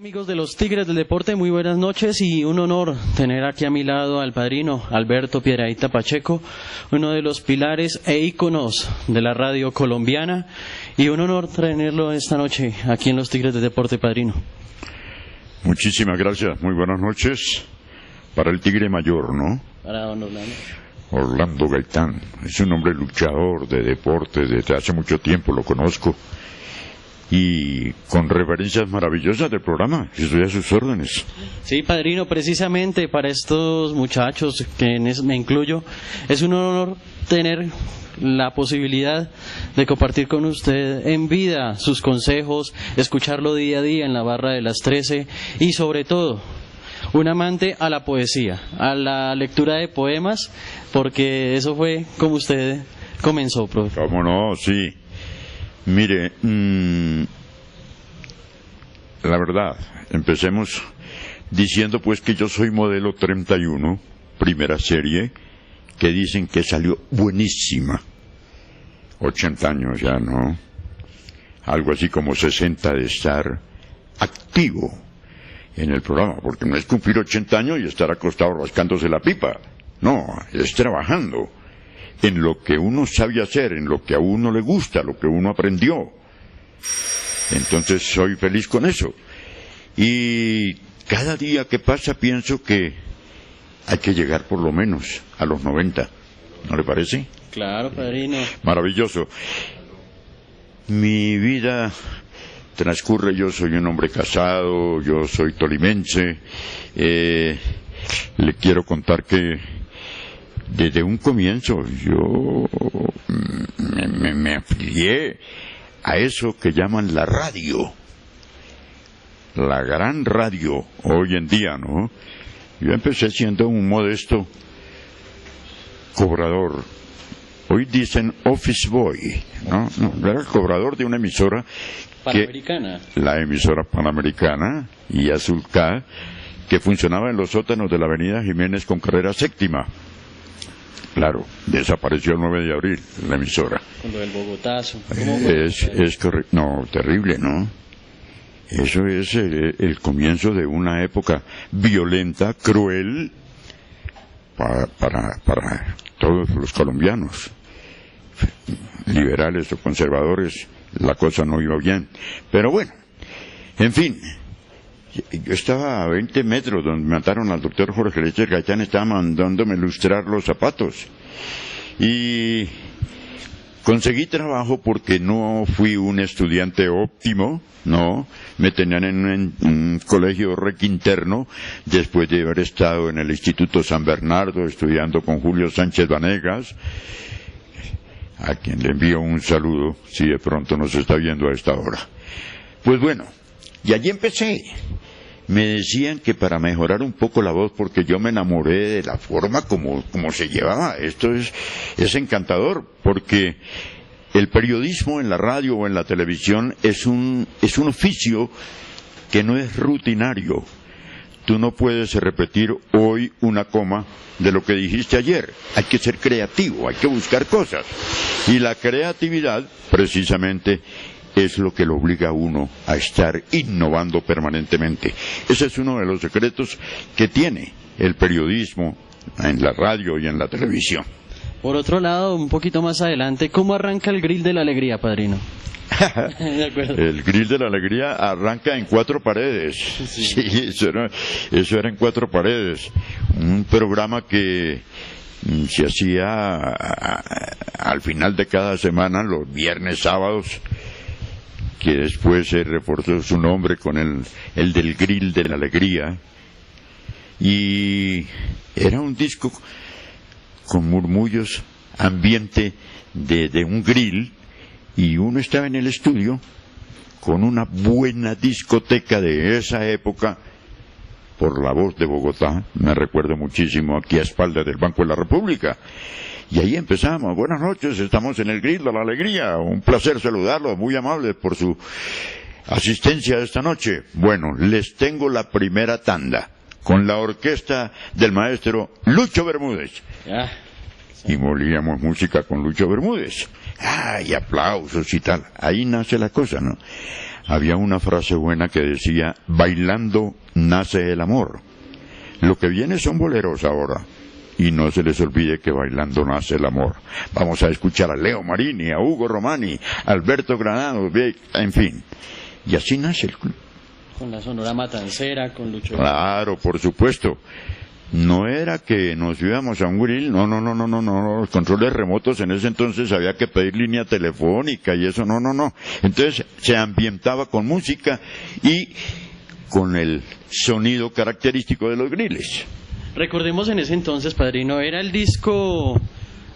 Amigos de los Tigres del Deporte, muy buenas noches y un honor tener aquí a mi lado al padrino Alberto Piedrahita Pacheco, uno de los pilares e íconos de la radio colombiana, y un honor tenerlo esta noche aquí en los Tigres del Deporte, padrino. Muchísimas gracias, muy buenas noches para el Tigre Mayor, ¿no? Para don Orlando. Orlando Gaitán, es un hombre luchador de deportes, desde hace mucho tiempo lo conozco. Y con referencias maravillosas del programa, estoy a sus órdenes. Sí, padrino, precisamente para estos muchachos, que me incluyo, es un honor tener la posibilidad de compartir con usted en vida sus consejos, escucharlo día a día en la barra de las 13 y sobre todo, un amante a la poesía, a la lectura de poemas, porque eso fue como usted comenzó, profe. ¿Cómo no? Sí. Mire, la verdad, empecemos diciendo pues que yo soy modelo 31, primera serie, que dicen que salió buenísima. 80 años ya, ¿no? Algo así como 60 de estar activo en el programa, porque no es cumplir 80 años y estar acostado rascándose la pipa. No, es trabajando en lo que uno sabe hacer, en lo que a uno le gusta, lo que uno aprendió. Entonces soy feliz con eso. Y cada día que pasa pienso que hay que llegar por lo menos a los 90. ¿No le parece? Claro, padrino. Maravilloso. Mi vida transcurre, yo soy un hombre casado, yo soy tolimense. Le quiero contar que desde un comienzo yo me afilié a eso que llaman la radio, la gran radio hoy en día, ¿no? Yo empecé siendo un modesto cobrador. Hoy dicen office boy, ¿no? No, era el cobrador de una emisora Panamericana. La emisora Panamericana y Azulcá, que funcionaba en los sótanos de la avenida Jiménez con carrera séptima. Claro, desapareció el 9 de abril la emisora. Con lo del Bogotazo. Es correcto. No, terrible, ¿no? Eso es el comienzo de una época violenta, cruel, para todos los colombianos. Liberales o conservadores, la cosa no iba bien. Pero bueno, en fin. Yo estaba a 20 metros donde mataron al doctor Jorge Lecher Gaitán, estaba mandándome lustrar los zapatos. Y conseguí trabajo porque no fui un estudiante óptimo, no, me tenían en un colegio requinterno, después de haber estado en el Instituto San Bernardo estudiando con Julio Sánchez Vanegas, a quien le envío un saludo, si de pronto nos está viendo a esta hora. Pues bueno, y allí empecé. Me decían que para mejorar un poco la voz, porque yo me enamoré de la forma como se llevaba. Esto es encantador, porque el periodismo en la radio o en la televisión es un oficio que no es rutinario. Tú no puedes repetir hoy una coma de lo que dijiste ayer. Hay que ser creativo, hay que buscar cosas. Y la creatividad, precisamente, es lo que lo obliga a uno a estar innovando permanentemente. Ese es uno de los secretos que tiene el periodismo en la radio y en la televisión. Por otro lado, un poquito más adelante, ¿cómo arranca el Grill de la Alegría, padrino? De acuerdo. El Grill de la Alegría arranca en 4 paredes. Sí, eso era en 4 paredes. Un programa que se hacía al final de cada semana, los viernes, sábados, que después se reforzó su nombre con el del Grill de la Alegría, y era un disco con murmullos, ambiente de un grill, y uno estaba en el estudio con una buena discoteca de esa época, por La Voz de Bogotá, me recuerdo muchísimo, aquí a espaldas del Banco de la República. Y ahí empezamos. Buenas noches, estamos en el Grill de la Alegría. Un placer saludarlos, muy amables por su asistencia esta noche. Bueno, les tengo la primera tanda con la orquesta del maestro Lucho Bermúdez. Sí. Y molíamos música con Lucho Bermúdez. y aplausos y tal. Ahí nace la cosa, ¿no? Había una frase buena que decía, bailando nace el amor. Lo que viene son boleros ahora. Y no se les olvide que bailando nace el amor. Vamos a escuchar a Leo Marini, a Hugo Romani, a Alberto Granados, en fin. Y así nace el club. Con la Sonora Matancera, con Lucho. Claro, por supuesto. No era que nos íbamos a un grill, no. Los controles remotos en ese entonces había que pedir línea telefónica y eso, no. Entonces se ambientaba con música y con el sonido característico de los grilles. Recordemos en ese entonces, padrino, era el disco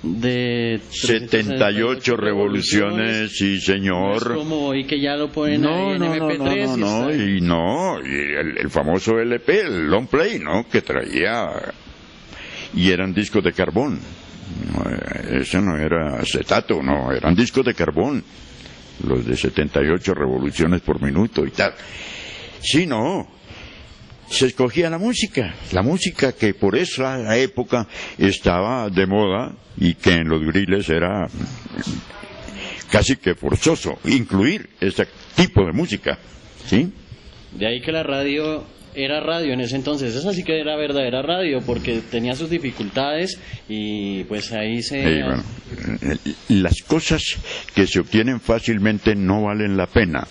de 78 revoluciones, sí señor. No es como hoy que ya lo ponen ahí en MP3. Y el famoso LP, el long play, ¿no? Que traía, y eran discos de carbón. Eso no era acetato, no, eran discos de carbón. Los de 78 revoluciones por minuto y tal. Sí, no. Se escogía la música que por esa época estaba de moda y que en los grilles era casi que forzoso incluir ese tipo de música, ¿sí? De ahí que la radio era radio en ese entonces, esa sí que era verdadera radio porque tenía sus dificultades y pues ahí se... Bueno, las cosas que se obtienen fácilmente no valen la pena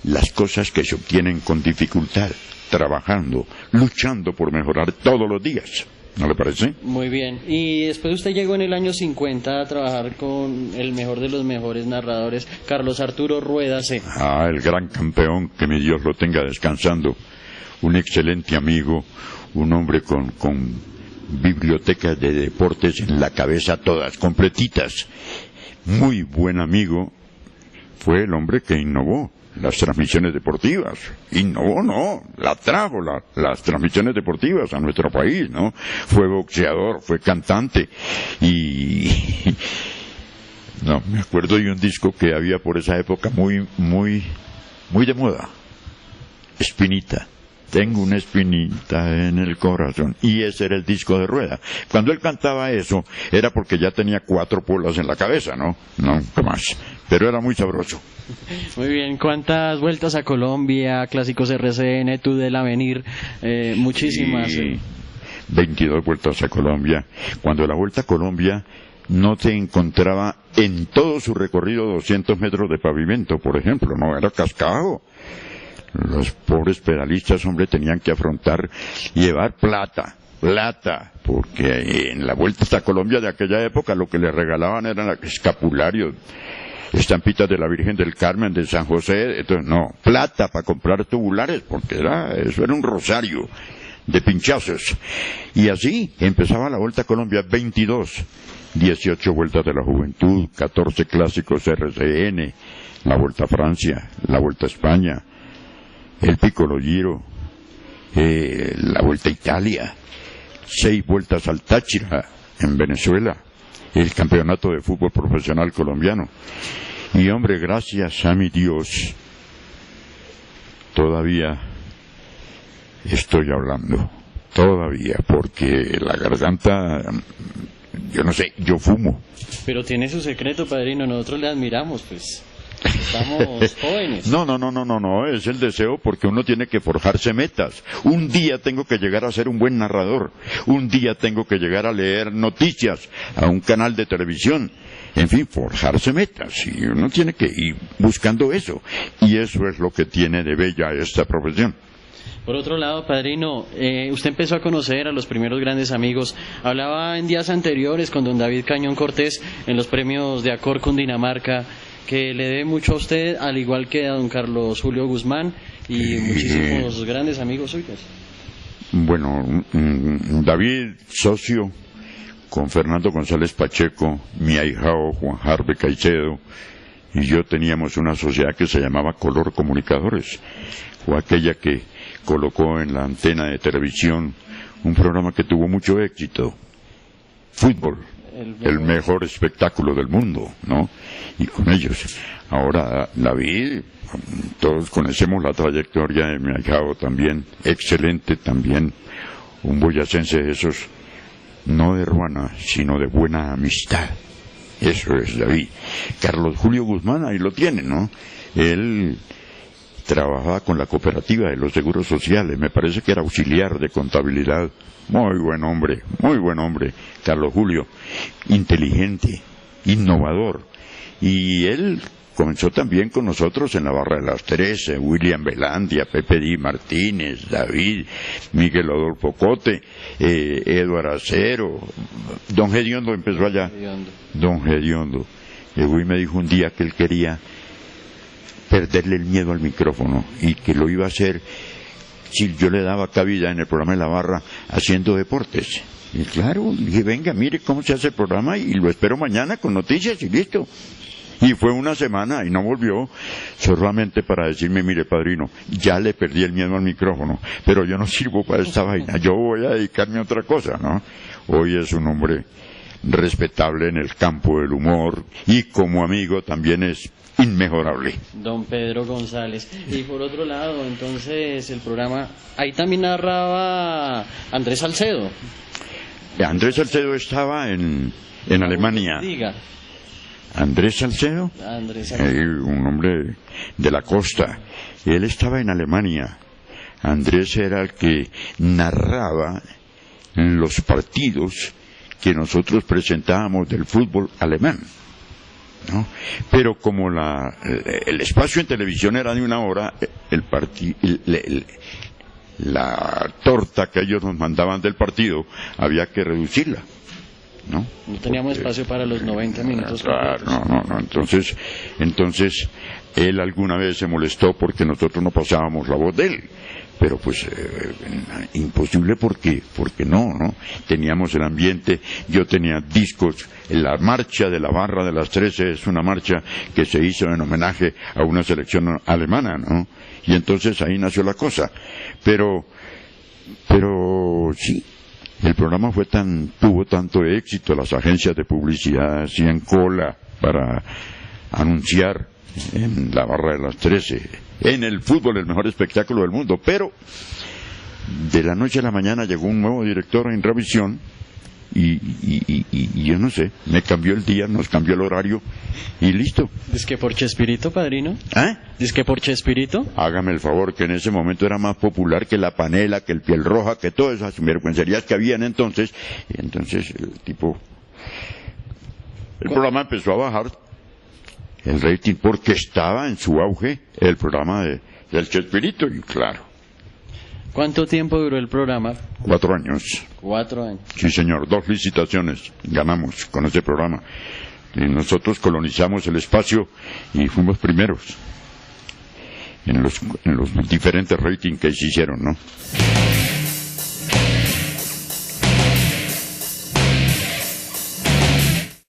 las cosas que se obtienen con dificultad, trabajando, luchando por mejorar todos los días. ¿No le parece? Muy bien. Y después usted llegó en el año 50 a trabajar con el mejor de los mejores narradores, Carlos Arturo Rueda C. El gran campeón, que mi Dios lo tenga descansando. Un excelente amigo, un hombre con bibliotecas de deportes en la cabeza todas, completitas. Muy buen amigo. Fue el hombre que innovó las transmisiones deportivas. La trajo las transmisiones deportivas a nuestro país, ¿no? Fue boxeador, fue cantante y me acuerdo de un disco que había por esa época muy de moda. Espinita. Tengo una espinita en el corazón. Y ese era el disco de Rueda. Cuando él cantaba eso, era porque ya tenía 4 polas en la cabeza, ¿no? Nunca más. Pero era muy sabroso. Muy bien. ¿Cuántas vueltas a Colombia, clásicos RCN, tú del Avenir? Muchísimas. Sí, 22 vueltas a Colombia. Cuando la Vuelta a Colombia no se encontraba en todo su recorrido 200 metros de pavimento, por ejemplo, no era cascado. Los pobres pedalistas, hombre, tenían que afrontar, llevar plata, porque en la Vuelta a Colombia de aquella época lo que le regalaban eran escapularios, estampitas de la Virgen del Carmen, de San José, entonces plata para comprar tubulares, porque eso era un rosario de pinchazos. Y así empezaba la Vuelta a Colombia, 18 vueltas de la juventud, 14 clásicos RCN, la Vuelta a Francia, la Vuelta a España, el Piccolo Giro, la Vuelta a Italia, 6 vueltas al Táchira en Venezuela, el campeonato de fútbol profesional colombiano. Y hombre, gracias a mi Dios, todavía estoy hablando, porque la garganta, yo no sé, yo fumo. Pero tiene su secreto, padrino, nosotros le admiramos, pues. Estamos jóvenes. No, es el deseo, porque uno tiene que forjarse metas. Un día tengo que llegar a ser un buen narrador, un día tengo que llegar a leer noticias a un canal de televisión, en fin, forjarse metas, y uno tiene que ir buscando eso, y eso es lo que tiene de bella esta profesión. Por otro lado, padrino, usted empezó a conocer a los primeros grandes amigos. Hablaba en días anteriores con don David Cañón Cortés en los premios de Acor Cundinamarca, que le debe mucho a usted, al igual que a don Carlos Julio Guzmán y muchísimos grandes amigos suyos. Bueno, David, socio con Fernando González Pacheco, mi ahijado Juan Harve Caicedo, y yo teníamos una sociedad que se llamaba Color Comunicadores, o aquella que colocó en la antena de televisión un programa que tuvo mucho éxito, fútbol. El mejor espectáculo del mundo, ¿no? Y con ellos. Ahora, David, todos conocemos la trayectoria de mi ahijado también, excelente también, un boyacense de esos, no de ruana, sino de buena amistad, Eso es, David. Carlos Julio Guzmán, ahí lo tiene, ¿no? Él trabajaba con la cooperativa de los seguros sociales, me parece que era auxiliar de contabilidad. Muy buen hombre, Carlos Julio. Inteligente, innovador. Y él comenzó también con nosotros en la barra de las 13, William Velandia, Pepe Di Martínez, David, Miguel Adolfo Cote, Eduardo Acero, Don Gediondo empezó allá. Don Gediondo. Hoy me dijo un día que él quería perderle el miedo al micrófono y que lo iba a hacer si yo le daba cabida en el programa de la barra haciendo deportes. Y claro, dije, venga, mire cómo se hace el programa y lo espero mañana con noticias y listo. Y fue una semana y no volvió, solamente para decirme, mire padrino, ya le perdí el miedo al micrófono, pero yo no sirvo para esta vaina, yo voy a dedicarme a otra cosa, ¿no? Hoy es un hombre respetable en el campo del humor y como amigo también es inmejorable. Don Pedro González. Y por otro lado, entonces, el programa, ahí también narraba Andrés Salcedo. Andrés Salcedo estaba en Alemania. Diga. Andrés Salcedo, un hombre de la costa. Él estaba en Alemania. Andrés era el que narraba los partidos que nosotros presentábamos del fútbol alemán, ¿no? Pero como el espacio en televisión era de 1 hora, la torta que ellos nos mandaban del partido había que reducirla, ¿no? No teníamos espacio para los 90 minutos. Claro, no. Entonces, él alguna vez se molestó porque nosotros no pasábamos la voz de él. Pero pues imposible porque no. Teníamos el ambiente, yo tenía discos, la marcha de la barra de las 13 es una marcha que se hizo en homenaje a una selección alemana, ¿no? Y entonces ahí nació la cosa. Pero sí, el programa tuvo tanto éxito, las agencias de publicidad hacían cola para anunciar en la barra de las 13, en el fútbol, el mejor espectáculo del mundo, pero de la noche a la mañana llegó un nuevo director en Revisión y yo no sé, me cambió el día, nos cambió el horario y listo. ¿Es que por Chespirito, padrino? ¿Eh? ¿Es que por Chespirito? Hágame el favor, que en ese momento era más popular que La Panela, que el Piel Roja, que todas esas sinvergüencerías que habían entonces, y entonces el programa empezó a bajar el rating porque estaba en su auge el programa del Chespirito, y claro. ¿Cuánto tiempo duró el programa? 4 años. 4 años. Sí, señor, 2 licitaciones ganamos con ese programa. Y nosotros colonizamos el espacio y fuimos primeros en los diferentes ratings que se hicieron, ¿no?